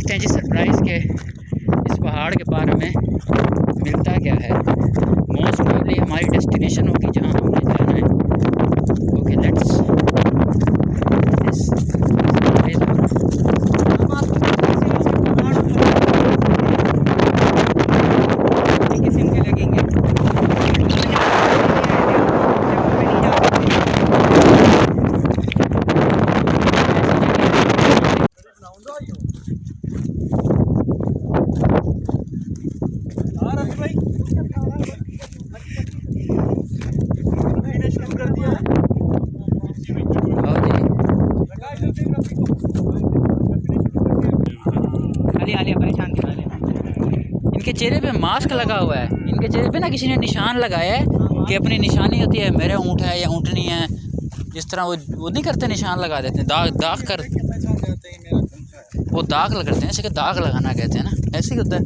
देखते हैं जी सरप्राइज़ के इस पहाड़ के पार में मिलता क्या है। मोस्ट प्रोबेबली हमारी डेस्टिनेशन होगी जहाँ हमने जाना है। ओके लेट्स इनके चेहरे पे मास्क लगा हुआ है। इनके चेहरे पे ना किसी ने निशान लगाया है कि अपनी निशानी होती है, मेरे ऊँट है या ऊँटनी है, जिस तरह वो नहीं करते, निशान लगा देते हैं, दाग कर वो दाग लगाते हैं, ऐसे दाग लगाना कहते हैं ना, ऐसे ही होता है।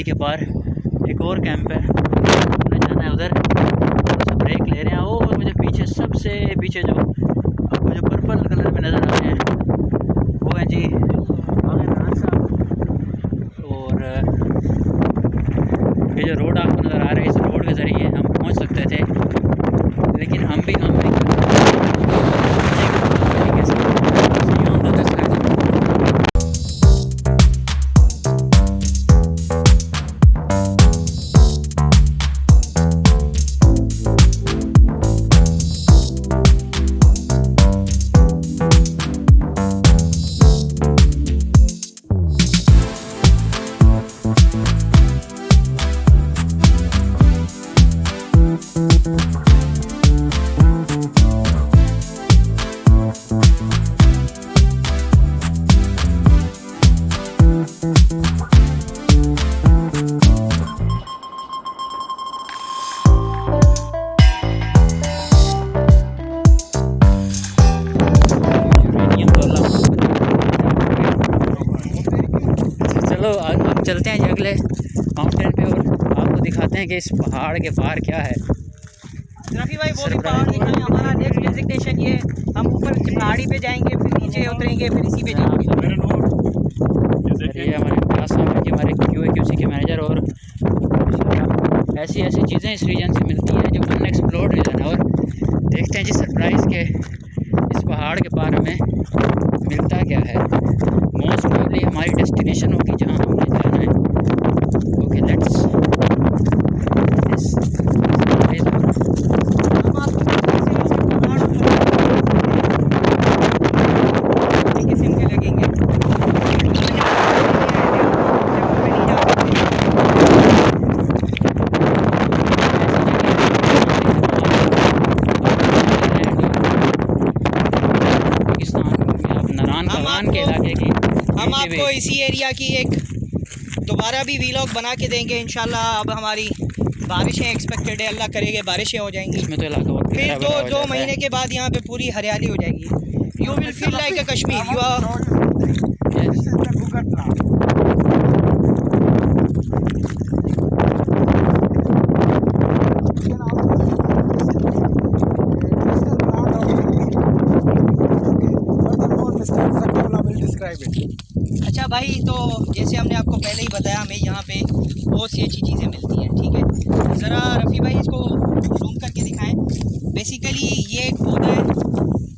के पार एक और कैंप है, हमें जाना है उधर। थोड़ा ब्रेक ले रहे हैं। और मुझे पीछे सबसे पीछे जो आपको जो पर्पल कलर में नज़र आ रहे हैं वो है जी और ये जो रोड आपको नज़र आ रहा है, इस रोड के ज़रिए हम पहुंच सकते थे, लेकिन हम भी अब चलते हैं अगले माउंटेन पे और आपको दिखाते हैं कि इस पहाड़ के पार क्या है। रफ़ी भाई वो भी पहाड़ दिखाएं। हमारा नेक्स्ट डेजिग्नेशन ये, हम ऊपर पहाड़ी पे जाएंगे, फिर नीचे उतरेंगे, फिर इसी पे जाएंगे। ये हमारे पास हैं हमारे QAQC के मैनेजर, और ऐसी ऐसी चीज़ें इस रीजन से मिलती हैं जो अनएक्सप्लोर्ड रीजन है। और देखते हैं जी सरप्राइज़ के इस पहाड़ के पार में मिलता क्या है। मोस्ट प्रोबेबली हमारी डेस्टिनेशन होगी जहाँ हमने जाना है। ओके लेट्स किस्म के लगेंगे। के इलाके की हम आपको इसी एरिया की एक दोबारा भी वीलॉग बना के देंगे इंशाल्लाह। अब हमारी बारिशें एक्सपेक्टेड है, अल्लाह करेगा बारिशें हो जाएंगी इसमें तो इलाका फिर दो महीने के बाद यहाँ पे पूरी हरियाली हो जाएगी। You will feel like a Kashmir. You are अच्छा भाई, तो जैसे हमने आपको पहले ही बताया, हमें यहाँ पे बहुत सी अच्छी चीज़ें मिलती हैं। ठीक है, ज़रा रफ़ी भाई इसको जूम करके दिखाएं। बेसिकली ये एक पौधा है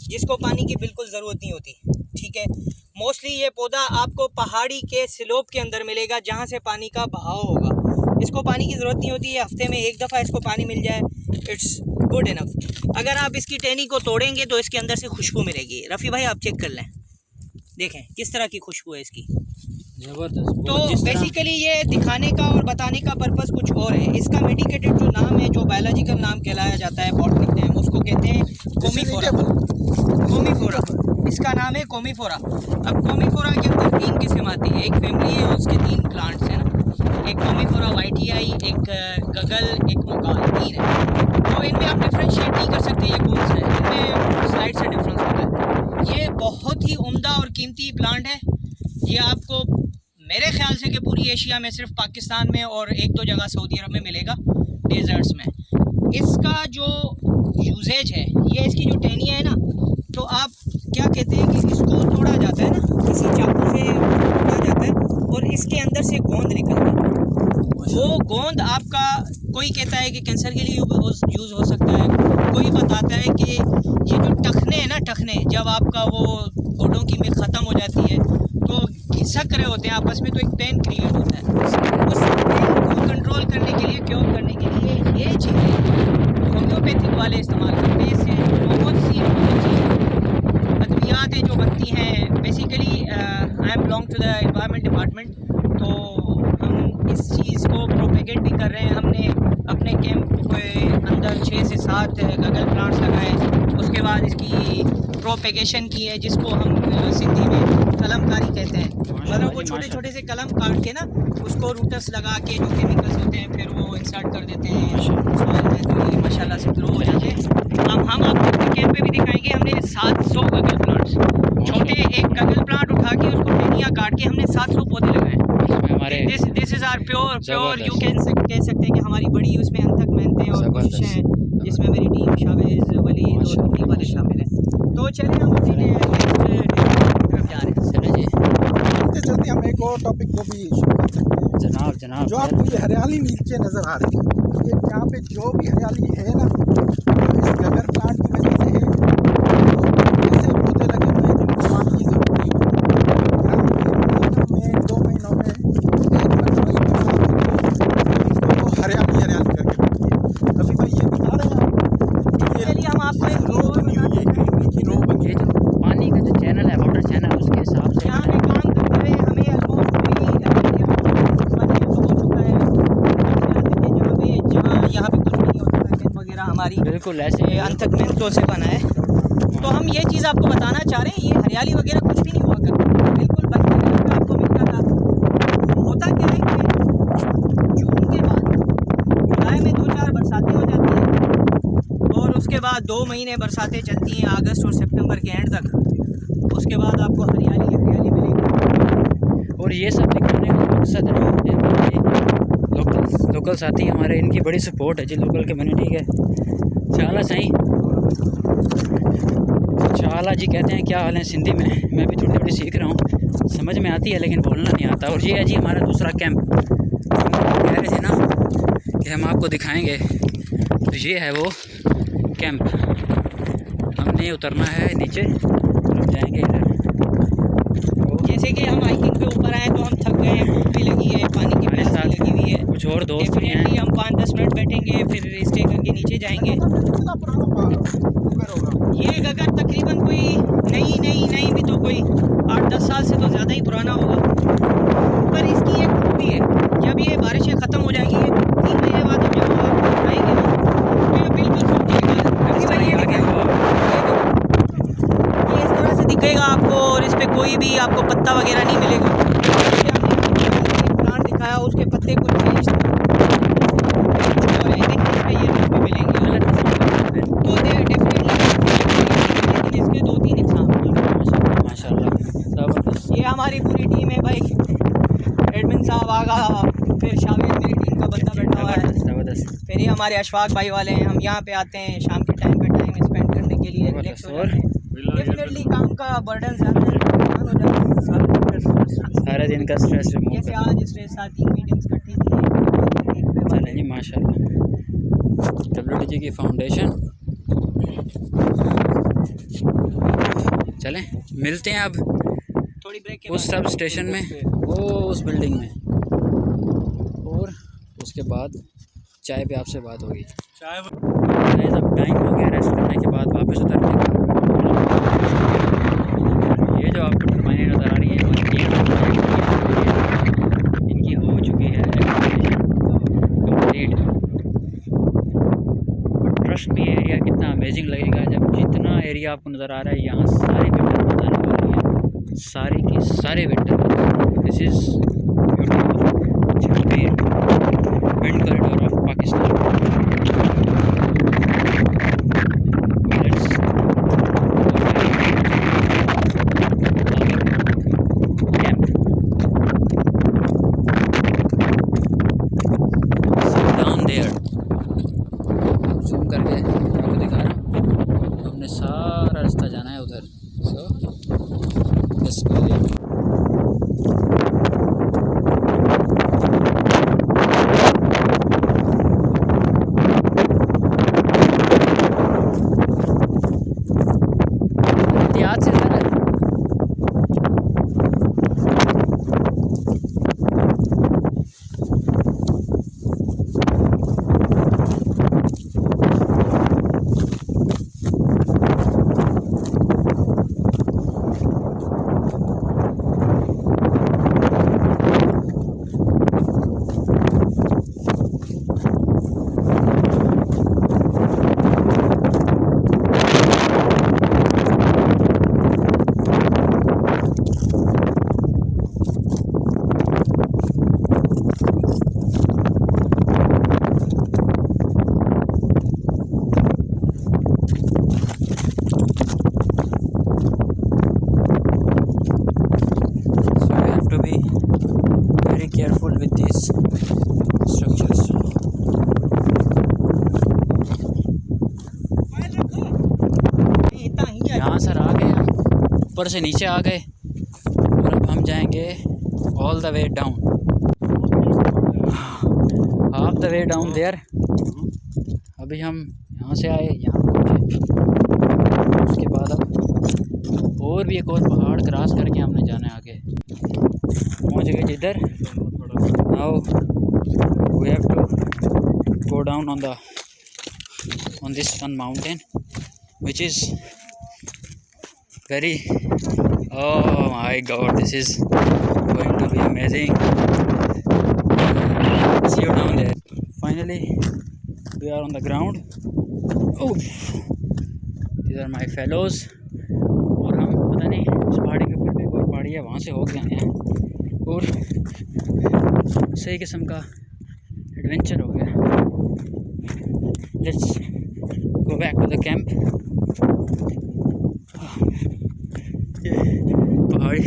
जिसको पानी की बिल्कुल ज़रूरत नहीं होती। ठीक है, मोस्टली ये पौधा आपको पहाड़ी के स्लोप के अंदर मिलेगा जहाँ से पानी का बहाव होगा। इसको पानी की ज़रूरत नहीं होती है, हफ्ते में एक दफ़ा इसको पानी मिल जाए इट्स गुड इनफ। अगर आप इसकी टहनी को तोड़ेंगे तो इसके अंदर से खुशबू मिलेगी। रफ़ी भाई आप चेक कर लें, देखें किस तरह की खुशबू है इसकी, ज़बरदस्त। तो बेसिकली ये दिखाने का और बताने का पर्पज़ कुछ और है। इसका मेडिकेटेड जो नाम है, जो बायोलॉजिकल नाम कहलाया जाता है बॉटनिक नेम, उसको कहते हैं कोमीफोरा। कोमीफोरा इसका नाम है, कोमीफोरा। अब कोमीफोरा के अंदर 3 किस्म आती है, एक फैमिली है उसके 3 प्लांट्स हैं ना, एक कोमीफोरा वाइटियाई, एक गगल, एक मोकाल, 3 है। तो इनमें आप डिफ्रेंशिएट नहीं कर सकते ये कौन सा है, इनमें स्लाइड से डिफरेंस होता है। ये बहुत ही उम्दा और कीमती प्लांट है। ये आपको मेरे ख्याल से कि पूरी एशिया में सिर्फ पाकिस्तान में और 1-2 जगह सऊदी अरब में मिलेगा, डेजर्ट्स में। इसका जो यूजेज है, ये इसकी जो टहनियाँ है ना, तो आप क्या कहते हैं कि इसको तोड़ा जाता है ना, किसी चाकू से तोड़ा जाता है और इसके अंदर से गोंद निकलता है। वो गोंद आपका, कोई कहता है कि कैंसर के लिए यूज़ हो सकता है, कोई बताता है कि ये जो टखने हैं ना, टखने जब आपका वो गोडों की में ख़त्म हो जाती है तो घिसक रहे होते हैं आपस में, तो एक पेन क्रिएट होता है। उस पेन को कंट्रोल करने के लिए, क्योर करने के लिए ये चीज़ें होम्योपैथिक वाले इस्तेमाल करते हैं। इससे बहुत सी अद्वियात हैं जो बनती हैं। Basically I am belong to the environment department, तो हम इस चीज़ को प्रोपेगेट भी कर रहे हैं। हमने अपने कैंप के अंदर 6 से 7 गगल प्लांट्स लगाए, उसके बाद इसकी प्रोपेगेशन की है, जिसको हम सिंधी में कलमकारी कहते हैं। मतलब वो छोटे छोटे से कलम काट के ना, उसको रूटस लगा के जो केमिकल्स होते हैं फिर वो इंसर्ट कर देते हैं सॉइल में, तो ये माशाल्लाह से ग्रो हो जाते हैं। हम आपको अपने कैंप पे भी दिखाएंगे। हमने 700 गगल प्लांट्स, छोटे एक गगल प्लांट उठा के उसको टहनियाँ काट के हमने 700 पौधे लगाए। This is our pure you can कह सकते हैं कि हमारी बड़ी उसमें अनथक मेहनतें और कोशिशें हैं, जिसमें मेरी टीम शावेज, वलीद और दुनिया वाले शामिल हैं। तो चलिए हम तरफ जा रहे हैं। चलते चलते हम एक और टॉपिक को भी शुरू कर सकते हैं। जनाब जो आपको ये हरियाली नीचे नज़र आ रही है, ये यहाँ पे जो भी हरियाली है ना, इस गगर प्लांट की वजह से है। तो ऐसे पौधे लगे हुए हैं जिनको पानी की ज़रूरत नहीं होती। में 2 महीनों में 1 तो हरियाली हरियाली करके बनती है। रफ़ी भाई ये दिखा रहे हैं चलिए हम आपको एक रो बनी हुई है, रो बनी ये जो पानी का जो चैनल है, वाटर चैनल, उसके हिसाब से यहाँ पे काम करते हुए हमें ऑलमोस्ट हो चुका है। जहाँ यहाँ पे कुछ नहीं होता है, कैंप वगैरह हमारी बिल्कुल ऐसे अनथक मेहनतों से बना है। तो हम ये चीज़ आपको बताना चाह रहे हैं, ये हरियाली वगैरह कुछ भी नहीं हुआ करता, बिल्कुल बंद करके आपको मिलता था। होता क्या है कि जून के बाद जुलाई में 2-4 बरसातें हो जाती हैं और उसके बाद 2 महीने बरसातें चलती हैं अगस्त और सितंबर के एंड तक। उसके बाद आपको हरियाली हरियाली मिलेगी। और ये सब दिखाने का मकसद है लोकल साथी हमारे, इनकी बड़ी सपोर्ट है जी लोकल कम्युनिटी के। चाला सही चाला जी कहते हैं, क्या हाल है सिंधी में। मैं भी थोड़ी थोड़ी सीख रहा हूँ, समझ में आती है लेकिन बोलना नहीं आता। और ये है जी हमारा दूसरा कैंप। हम कह रहे थे ना कि हम आपको दिखाएंगे, तो ये है वो कैंप। हमने उतरना है नीचे, जाएंगे इधर। जैसे कि हम हाइकिंग पे ऊपर आए तो हम थक गए हैं, भूख भी लगी है, पानी की प्यास भी लगी हुई है। कुछ और दोस्त भी हैं। हम 5-10 मिनट बैठेंगे, फिर स्टे करके नीचे जाएंगे। ये गगर तकरीबन कोई नहीं भी तो कोई 8-10 साल से तो ज़्यादा ही पुराना होगा। पर इसकी एक खूबी है, जब ये बारिशें ख़त्म हो जाएगी 3 महीने बाद जब आप आएंगे ना, तो ये बिल्कुल सूख जाएगा। ये इस तरह से दिखेगा आपको और इस पर कोई भी आपको पत्ता वगैरह नहीं मिलेगा। प्लांट दिखाया उसके पत्ते कुछ चेंज थे और ये मिलेंगे तो डेफिनेटली, लेकिन इसके 2-3 एग्जाम माशाल्लाह ज़बरदस्त। ये हमारी पूरी टीम है भाई। एडमिन साहब आगा, फिर शावेद मेरी टीम का बंदा बैठा हुआ है, ज़बरदस्त। फिर ये हमारे अशफाक भाई वाले हैं। हम यहाँ पे आते हैं शाम के टाइम पे टाइम स्पेंड करने के लिए, रिलैक्स हो जाते हैं। डेफिनेटली काम का बर्डन ज़्यादा हो जाता है, सारे दिन का स्ट्रेस रिमूव जैसे आज स्ट्रेस था, 3 मीटिंग्स इकट्ठी थी। चलें जी माशाल्लाह। WTG की फाउंडेशन। चलें मिलते हैं अब। तो थोड़ी ब्रेक के उस सब स्टेशन में, वो उस बिल्डिंग में, और उसके बाद चाय पे आपसे बात होगी। चाय अब टाइम हो गया रेस्ट करने के बाद वापस उतरने का। ये जो आपको टर्बाइनें नज़र आ रही हैं इनकी हो चुकी है कंप्लीट। ट्रस्ट में एरिया कितना अमेजिंग लगेगा जब जितना एरिया आपको नज़र आ रहा है यहाँ सारी विंटर नज़र आने वाली है, सारी की सारे winter. This is Jhimpir wind corridor of Pakistan. Zoom करके आपको दिखा रहा हूँ, हमने सारा रास्ता जाना है उधर। So let's go there. याद से ज़रा to be very careful with these structures. यहाँ सर आ गए हम, ऊपर से नीचे आ गए और अब हम जाएंगे all the way down, half the way down there. अभी हम यहाँ से आए, यहाँ पहुँचे, उसके बाद अब और भी एक और पहाड़ क्रॉस करके हमने जाना है आगे। पहुँच गए जिधर। Now we have to go down on this one mountain which is very, oh my god, this is going to be amazing. See you down there. Finally we are on the ground. Oh, these are my fellows. और हम पता नहीं उस पहाड़ी के ऊपर भी एक और पहाड़ी है, वहाँ से होके आए हैं और सही किस्म का एडवेंचर हो गया। Let's go back to the camp. पहाड़ी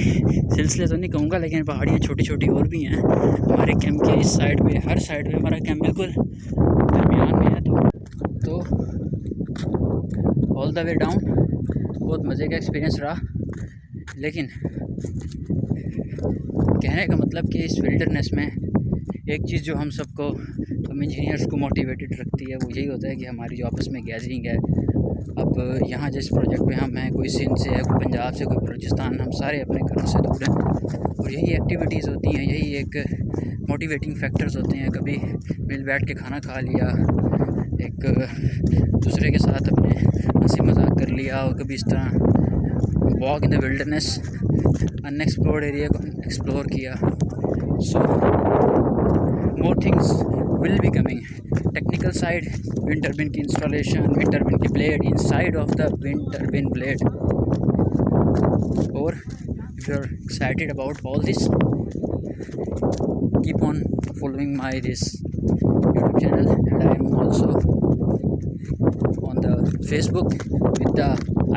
सिलसिले तो नहीं कहूँगा, लेकिन पहाड़ियाँ छोटी छोटी और भी हैं हमारे कैंप के इस साइड पे। हर साइड पे हमारा कैंप बिल्कुल दरमियान में है। तो ऑल द वे डाउन बहुत मज़े का एक्सपीरियंस रहा। लेकिन कहने का मतलब कि इस विल्डरनेस में एक चीज़ जो हम सबको, हम इंजीनियर्स को मोटिवेटेड रखती है, वो यही होता है कि हमारी जो आपस में गैदरिंग है। अब यहाँ जिस प्रोजेक्ट पे हम हैं, कोई सिंध से है, कोई पंजाब से, कोई बलूचिस्तान, हम सारे अपने घरों से दूर हैं और यही एक्टिविटीज़ होती हैं, यही एक मोटिवेटिंग फैक्टर्स होते हैं। कभी मिल बैठ के खाना खा लिया, एक दूसरे के साथ अपने हंसी मजाक कर लिया, और कभी इस तरह walk in the wilderness, unexplored area को एक्सप्लोर किया। So more things will be coming. Technical side, wind turbine की इंस्टॉलेशन, विंड टर्बाइन की blade inside of the wind turbine blade. और if you are excited about all this, keep on following my this YouTube channel, and I am also on the Facebook with the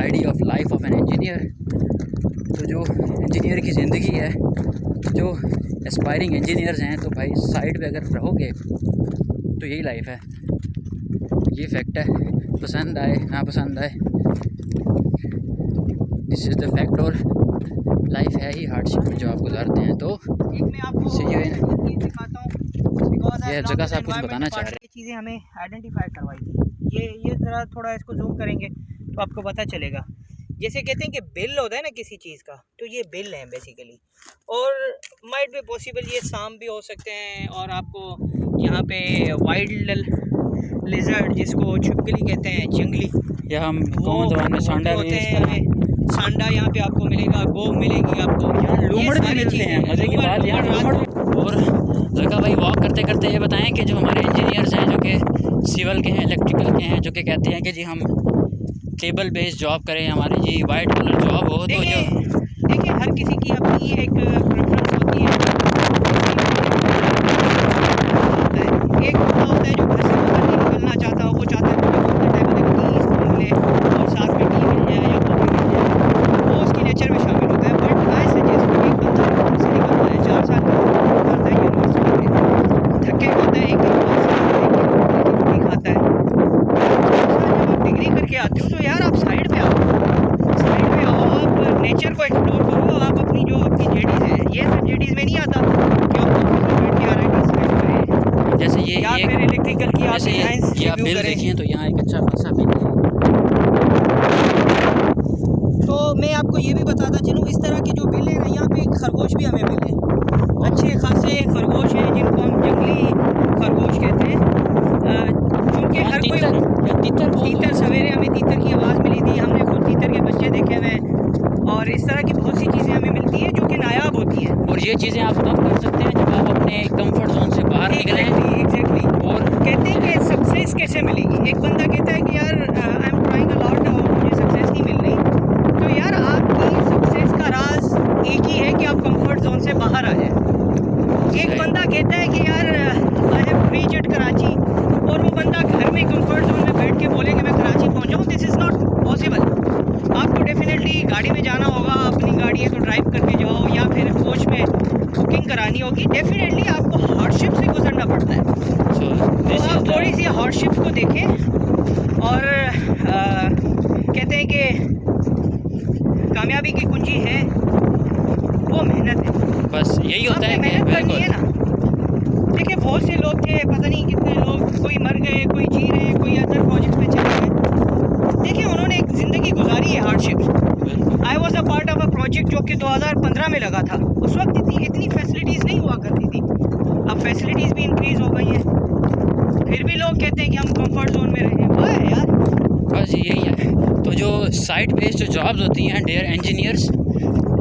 ID of Life of an Engineer। तो जो engineer की ज़िंदगी है, जो aspiring engineers हैं, तो भाई side पे अगर रहोगे तो यही लाइफ है, ये फैक्ट है। पसंद आए ना पसंद आए, दिस इज़ द फैक्ट। और लाइफ है ही हार्डशिप में जो आप गुजारते हैं। तो मैं आपको दिखाता हूँ, ये जगह से आप कुछ बताना चाह रहे हैं। ये चीज़ें हमें आइडेंटिफाई करवाई थी। ये ज़रा थोड़ा इसको जूम करेंगे तो आपको पता चलेगा जैसे कहते हैं कि बिल होता है ना किसी चीज़ का, तो ये बिल है बेसिकली। और माइट भी पॉसिबल ये सांप भी हो सकते हैं, और आपको यहाँ पे वाइल्ड लिजर्ड जिसको छिपकली कहते हैं, जंगली, या हम कौन जबान में सांडा भी सांडा यहाँ पे आपको मिलेगा, गो मिलेगी आपको, लूमड़ भी मिलते हैं। मजे की बात यहाँ लूमड़। और लड़का भाई वॉक करते करते ये बताएं कि जो हमारे इंजीनियर्स हैं जो कि सिविल के हैं, इलेक्ट्रिकल के हैं, जो कि कहते हैं कि जी हम टेबल बेस्ड जॉब करें, हमारी जी वाइट कलर जॉब हो, तो जो देखिए हर किसी की अपनी एक प्रेफरेंस होती है। एक होता है जो घर से बाहर नहीं निकलना चाहता, वो चाहता है मिले और साथ में टी मिल जाए या कॉफी मिल जाए, वो उसकी नेचर में शामिल होता है। बट आई सजेस्ट कि एक बंदा घर से निकलता है, 4 साल करता है यूनिवर्सिटी में, धक्के खाता है, एक डिग्री खाता है, जब आप डिग्री करके आते हो तो यार आप साइड पे आओ, आप नेचर को एक्सप्लोर करो। आप अपनी जो आपकी जेडीज है, ये सब जेडीज में नहीं आता कि आप ऑफिस में बैठ के R&D करें, जैसे ये या फिर इलेक्ट्रिकल की आप डिजाइन ये आप बिल देखिए तो यहाँ एक अच्छा खासा बिल है। तो मैं आपको ये भी बताता चलूँ, इस तरह के जो बिल है ना, यहाँ पे खरगोश भी हमें मिले, अच्छे खासे खरगोश हैं जिनको हम जंगली खरगोश कहते हैं, क्योंकि हर कोई तीतर, सवेरे हमें तीतर की आवाज़ मिली थी, हमने खुद तीतर के बच्चे देखे हुए हैं, और इस तरह की बहुत सी चीज़ें हमें मिलती हैं जो कि नायाब होती हैं। और ये चीज़ें आप तब कर सकते हैं जब आप अपने कंफर्ट जोन से बाहर निकलें। एग्जैक्टली। और कहते हैं कि सक्सेस कैसे मिलेगी, एक बंदा कहता है कि यार I am trying a lot और मुझे सक्सेस नहीं मिल रही, तो यार आपकी सक्सेस का राज एक ही है कि आप कंफर्ट जोन से बाहर आ जाए। एक बंदा कहता है कि यार आई हैव रीच्ड कराची, और वो बंदा घर में कंफर्ट जोन में बैठ के बोले कि मैं कराची पहुंच जाऊँ, दिस इज़ नॉट पॉसिबल। आपको डेफिनेटली गाड़ी में जाना होगा, अपनी गाड़ी है तो ड्राइव करके जाओ, या फिर कोच में बुकिंग करानी होगी, डेफिनेटली आपको हार्डशिप से गुजरना पड़ता है। तो आप थोड़ी सी हार्डशिप को देखें, और कहते हैं कि कामयाबी की कुंजी है वो मेहनत है, बस यही होता है, मेहनत करनी है ना। देखिए बहुत से लोग थे, पता नहीं कितने लोग, कोई मर गए, कोई जी रहे हैं, कोई अदर प्रोजेक्ट पे चले गए। देखिए उन्होंने एक ज़िंदगी गुजारी है hardship. I was a part of a project जो कि 2015 में लगा था। उस वक्त इतनी फैसिलिटीज़ नहीं हुआ करती थी, अब फैसिलिटीज़ भी इंक्रीज़ हो गई हैं, फिर भी लोग कहते हैं कि हम कंफर्ट जोन में रहें। वो है यार, बस यही है। तो जो साइट बेस्ड जो जॉब्स होती हैं डियर इंजीनियर्स,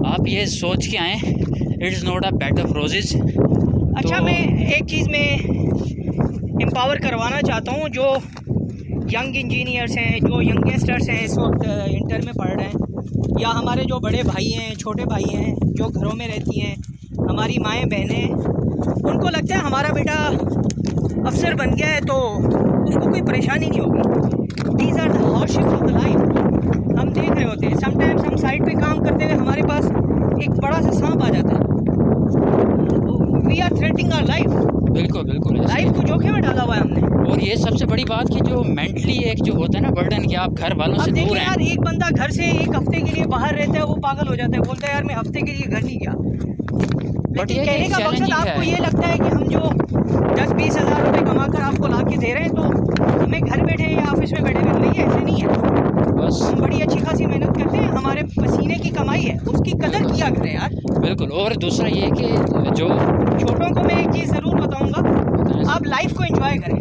आप ये सोच के आएँ, it is not a bed of roses. अच्छा, मैं एक चीज़ में एम्पावर करवाना चाहता हूँ जो यंग इंजीनियर्स हैं, जो यंगस्टर्स हैं, इस वक्त इंटर में पढ़ रहे हैं, या हमारे जो बड़े भाई हैं, छोटे भाई हैं, जो घरों में रहती हैं, हमारी माएँ बहनें, उनको लगता है हमारा बेटा अफसर बन गया है तो उसको कोई परेशानी नहीं होगी। These are the hardships of the life. हम देख रहे होते हैं समटाइम्स, हम साइड पे काम करते हुए हमारे पास एक बड़ा सा सांप आ जाता है, we are threatening our life. बिल्कुल बिल्कुल, लाइफ को जोखिम में डाला हुआ है हमने। और ये सबसे बड़ी बात कि जो मेंटली एक जो होता है ना बर्डन, कि आप घर वालों से दूर हैं। यार एक बंदा घर से एक हफ्ते के लिए बाहर रहता है, वो पागल हो जाता है, बोलता है यार मैं हफ्ते के लिए घर नहीं गया। लेकिन कहने का मकसद आपको ये लगता है कि हम जो 10-20 हज़ार रुपये कमा कर आपको ला के दे रहे हैं तो हमें घर बैठे या ऑफिस में बैठे मिल रही है, ऐसे नहीं है। बस हम बड़ी अच्छी खासी मेहनत करते हैं, हमारे पसीने की कमाई है, उसकी कदर किया करें यार। बिल्कुल। और दूसरा ये कि जो छोटों को मैं एक चीज़ ज़रूर बताऊंगा, आप लाइफ को एंजॉय करें।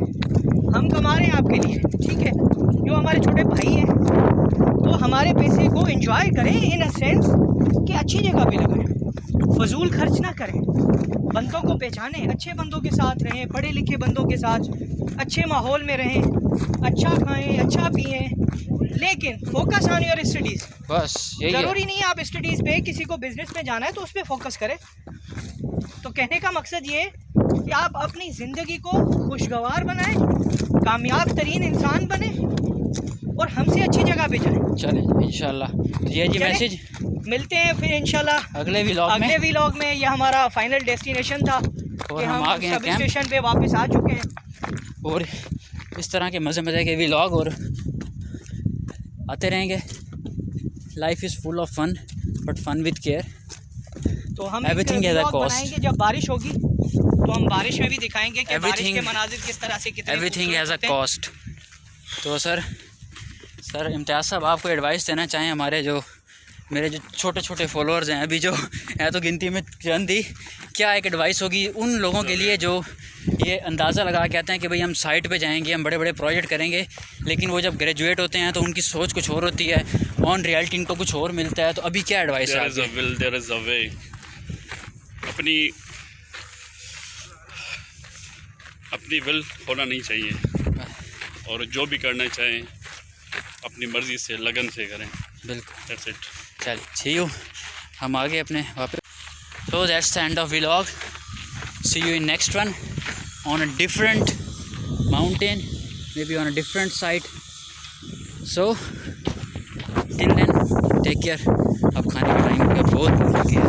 हम कमा रहे हैं आपके लिए, ठीक है, जो हमारे छोटे भाई हैं तो हमारे पैसे को एंजॉय करें इन अ सेंस कि अच्छी जगह पे लगाएं, फजूल खर्च ना करें, बंदों को पहचानें, अच्छे बंदों के साथ रहें, पढ़े लिखे बंदों के साथ अच्छे माहौल में रहें, अच्छा खाएं, अच्छा पिएं, लेकिन फोकस ऑन योर स्टडीज़। बस यही ज़रूरी नहीं है आप स्टडीज़ पे, किसी को बिजनेस में जाना है तो उस पर फोकस करें। तो कहने का मकसद ये कि आप अपनी ज़िंदगी को खुशगवार बनाएं, कामयाब तरीन इंसान बने और हमसे अच्छी जगह पे जाएं। चलें इंशाल्लाह। ये जी मैसेज, मिलते हैं फिर इंशाल्लाह अगले व्लॉग में। ये हमारा फाइनल डेस्टिनेशन था और कि हम आ गए हैं सब स्टेशन पे वापस आ चुके हैं, और इस तरह के मज़े के व्लॉग और आते रहेंगे। Life is full of fun, but fun with care. तो हम एवरीथिंग हैज़ अ कॉस्ट। बनाएंगे जब बारिश होगी तो हम बारिश में भी दिखाएंगे कि बारिश के मनाजिर किस तरह से, कितने एवरीथिंग हैज़ अ कॉस्ट। तो सर सर इम्तियाज़ साहब आपको एडवाइस देना चाहें हमारे जो मेरे जो छोटे छोटे फॉलोअर्स हैं, अभी जो है तो गिनती में चंद ही, क्या एक एडवाइस होगी उन लोगों के लिए जो ये अंदाज़ा लगा के आते हैं कि भाई हम साइट पे जाएंगे, हम बड़े बड़े प्रोजेक्ट करेंगे, लेकिन वो जब ग्रेजुएट होते हैं तो उनकी सोच कुछ और होती है, ऑन रियलिटी इनको कुछ और मिलता है। तो अभी क्या एडवाइस है आपकी? अपनी विल होना नहीं चाहिए, और जो भी करना चाहें अपनी मर्ज़ी से लगन से करें। बिल्कुल, दैट्स इट। चल ठीक हो, हम आगे अपने वापस। So that's the end of vlog. See you in next one on a different mountain, maybe on a different site. So till then, take care. अब खाने का टाइम हो गया, बहुत भूख लगी है।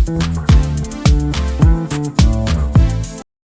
Thank you.